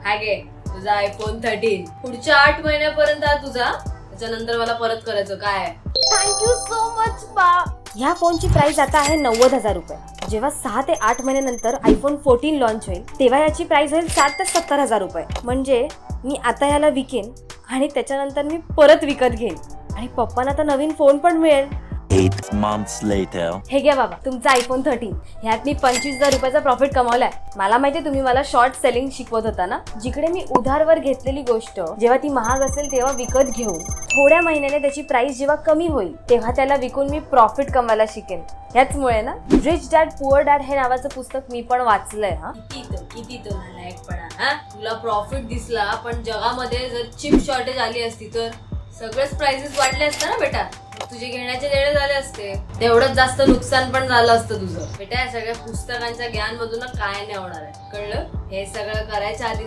हा घे तुझा आयफोन 13 पुढच्या 8 महिन्यापर्यंत हा तुझा, त्याच्यानंतर मला परत करायचं काय. थँक्यू सो मच बा. ह्या फोनची प्राइस आता आहे 90,000 रुपये. जेव्हा 6 ते 8 महिन्यानंतर आयफोन 14 लॉन्च होईल तेव्हा याची प्राइस होईल 60 ते 70,000 रुपये. म्हणजे मी आता याला विकेन आणि त्याच्यानंतर मी परत विकत घेईन आणि पप्पांना आता नवीन फोन पण मिळेल. 8 months later. हे घ्या बाबा तुमचा आयफोन 13. ह्यात मी 25,000 रुपयाचा प्रॉफिट कमावलाय. मला माहिती तुम्ही मला शॉर्ट सेलिंग शिकवत होता ना, जिकडे मी उधारवर घेतलेली गोष्ट जेव्हा ती महाग असेल तेव्हा विकत घेऊन थोड्या महिन्याने त्याची प्राइस जेव्हा कमी होईल तेव्हा त्याला विकून मी प्रॉफिट कमवायला शिकेन. ह्याचमुळे ना रिच डॅड पुअर डॅड हे नावाचं पुस्तक मी पण वाचलंय. हा किती तो नालायकपणा. हा तुला प्रॉफिट दिसला पण जगामध्ये जर चिप शॉर्टेज आली असती तर सगळेच प्राइसेस वाढले असते ना बेटा, तुझे घेण्याचे देणे झाले असते, तेवढंच जास्त नुकसान पण झालं असतं तुझं. बेटा या सगळ्या पुस्तकांच्या ज्ञान मधून काय नाही होणार आहे कळलं. हे सगळं करायच्या आधी ना